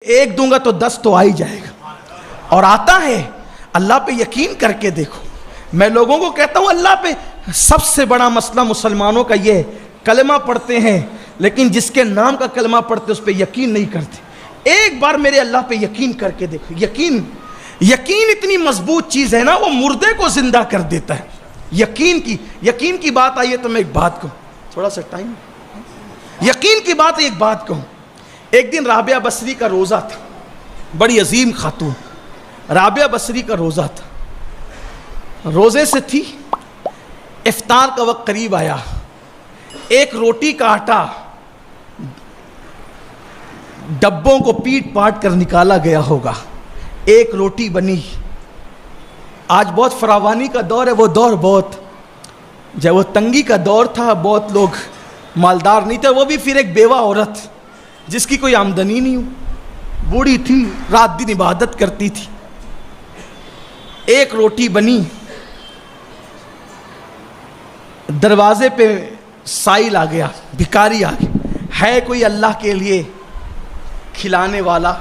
ایک دوں گا تو 10 تو آ ہی جائے گا، اور آتا ہے۔ اللہ پہ یقین کر کے دیکھو۔ میں لوگوں کو کہتا ہوں اللہ پہ سب سے بڑا مسئلہ مسلمانوں کا یہ ہے، کلمہ پڑھتے ہیں لیکن جس کے نام کا کلمہ پڑھتے اس پہ یقین نہیں کرتے۔ ایک بار میرے اللہ پہ یقین کر کے دیکھو۔ یقین اتنی مضبوط چیز ہے نا، وہ مردے کو زندہ کر دیتا ہے۔ یقین کی بات آئی ہے تو میں ایک بات کہوں، تھوڑا سا ٹائم، یقین کی بات ہے، ایک بات کہوں۔ ایک دن رابعہ بصری کا روزہ تھا، بڑی عظیم خاتون رابعہ بصری کا روزہ تھا، روزے سے تھی، افطار کا وقت قریب آیا، ایک روٹی کا آٹا ڈبوں کو پیٹ پاٹ کر نکالا گیا ہوگا، ایک روٹی بنی۔ آج بہت فراوانی کا دور ہے، وہ دور بہت، جب وہ تنگی کا دور تھا، بہت لوگ مالدار نہیں تھے، وہ بھی پھر ایک بیوہ عورت جس کی کوئی آمدنی نہیں ہو، بوڑھی تھی، رات دن عبادت کرتی تھی، ایک روٹی بنی، دروازے پہ سائل آ گیا، بھکاری آ گیا، ہے کوئی اللہ کے لیے کھلانے والا،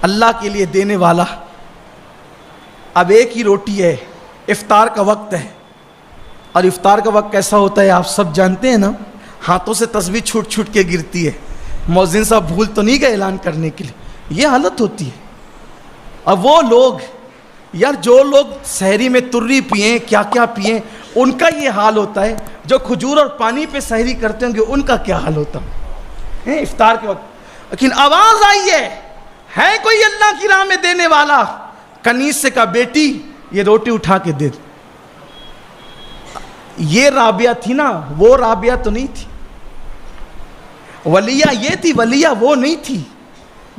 اللہ کے لیے دینے والا؟ اب ایک ہی روٹی ہے، افطار کا وقت ہے، اور افطار کا وقت کیسا ہوتا ہے آپ سب جانتے ہیں نا، ہاتھوں سے تسبیح چھوٹ چھوٹ کے گرتی ہے، مؤذن صاحب بھول تو نہیں گئے اعلان کرنے کے لیے، یہ حالت ہوتی ہے۔ اب وہ لوگ یار، جو لوگ سحری میں تری پئیں، کیا کیا پئیں، ان کا یہ حال ہوتا ہے، جو کھجور اور پانی پہ سحری کرتے ہوں گے ان کا کیا حال ہوتا ہے افطار کے وقت۔ لیکن آواز آئی ہے کوئی اللہ کی راہ میں دینے والا؟ کنیز سے کہا بیٹی یہ روٹی اٹھا کے دے دو۔ یہ رابعہ تھی نا، وہ رابعہ تو نہیں تھی، ولیہ یہ تھی، ولیہ وہ نہیں تھی۔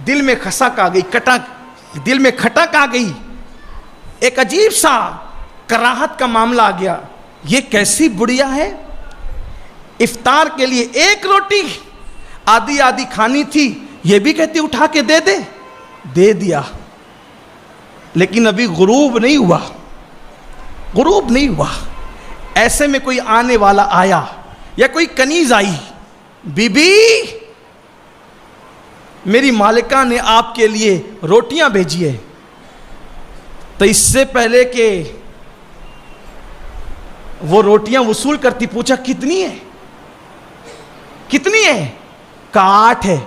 دل میں خسک آ گئی، دل میں کھٹک آ گئی، ایک عجیب سا کراہت کا معاملہ آ گیا، یہ کیسی بڑھیا ہے، افطار کے لیے ایک روٹی آدھی آدھی کھانی تھی، یہ بھی کہتی اٹھا کے دے دیا۔ لیکن ابھی غروب نہیں ہوا، ایسے میں کوئی آنے والا آیا یا کوئی کنیز آئی، بی بی میری مالکہ نے آپ کے لیے روٹیاں بھیجی ہے۔ تو اس سے پہلے کہ وہ روٹیاں وصول کرتی، پوچھا کتنی ہے؟ کہا 8 ہے۔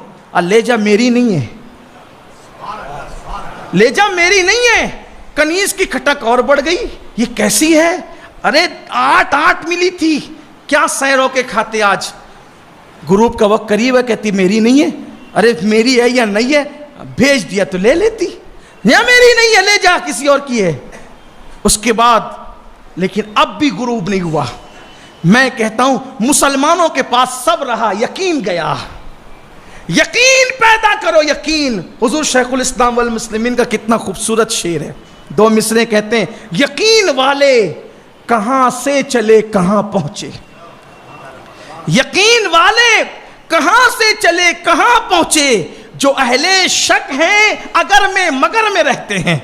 لے جا میری نہیں ہے، کنیز کی کھٹک اور بڑھ گئی، یہ کیسی ہے؟ ارے 8 ملی تھی، کیا سیر ہو کے کھاتے آج؟ غروب کا وقت قریب ہے، کہتی میری نہیں ہے۔ ارے میری ہے یا نہیں ہے، بھیج دیا تو لے لیتی، یا میری نہیں ہے لے جا کسی اور کی ہے۔ اس کے بعد لیکن اب بھی غروب نہیں ہوا۔ میں کہتا ہوں مسلمانوں کے پاس سب رہا، یقین گیا، یقین پیدا کرو، یقین۔ حضور شیخ الاسلام والمسلمین کا کتنا خوبصورت شعر ہے، 2 مصرے کہتے ہیں، یقین والے کہاں سے چلے کہاں پہنچے، یقین والے کہاں سے چلے کہاں پہنچے، جو اہل شک ہیں اگر میں مگر میں رہتے ہیں،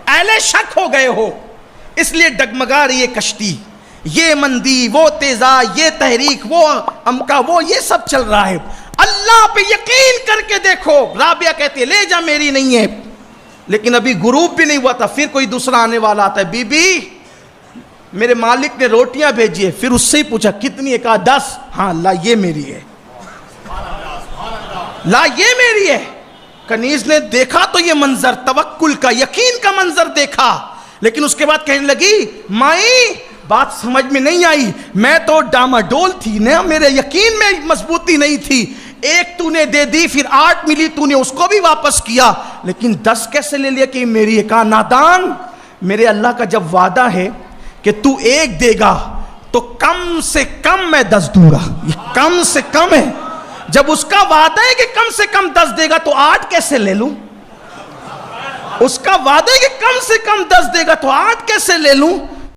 اہل شک ہو گئے ہو اس لیے ڈگمگا رہی ہے کشتی، یہ مندی وہ تیزا، یہ تحریک وہ امکا وہ، یہ سب چل رہا ہے۔ اللہ پہ یقین کر کے دیکھو۔ رابعہ کہتی ہے لے جا میری نہیں ہے، لیکن ابھی غروب بھی نہیں ہوا تھا، پھر کوئی دوسرا آنے والا آتا ہے، بی بی میرے مالک نے روٹیاں بھیجی ہے۔ پھر اس سے ہی پوچھا کتنی ہے؟ کہا 10۔ ہاں لا یہ میری ہے، لا یہ میری ہے۔ کنیز نے دیکھا تو یہ منظر توکل کا، یقین کا منظر دیکھا، لیکن اس کے بعد کہنے لگی مائی بات سمجھ میں نہیں آئی، میں تو ڈاماڈول تھی نا، میرے یقین میں مضبوطی نہیں تھی، ایک تو نے دے دی، پھر 8 ملی تو نے اس کو بھی واپس کیا، لیکن 10 کیسے لے لیا کہ میری ہے؟ کہا نادان، میرے اللہ کا جب وعدہ ہے کہ تو 1 دے گا تو کم سے کم میں 10 دوں گا، یہ کم سے کم ہے، جب اس کا وعدہ ہے کہ کم سے کم 10 دے گا تو 8 کیسے لے لوں؟ اس کا وعدہ ہے کہ کم سے کم 10 دے گا تو 8 کیسے لے لوں؟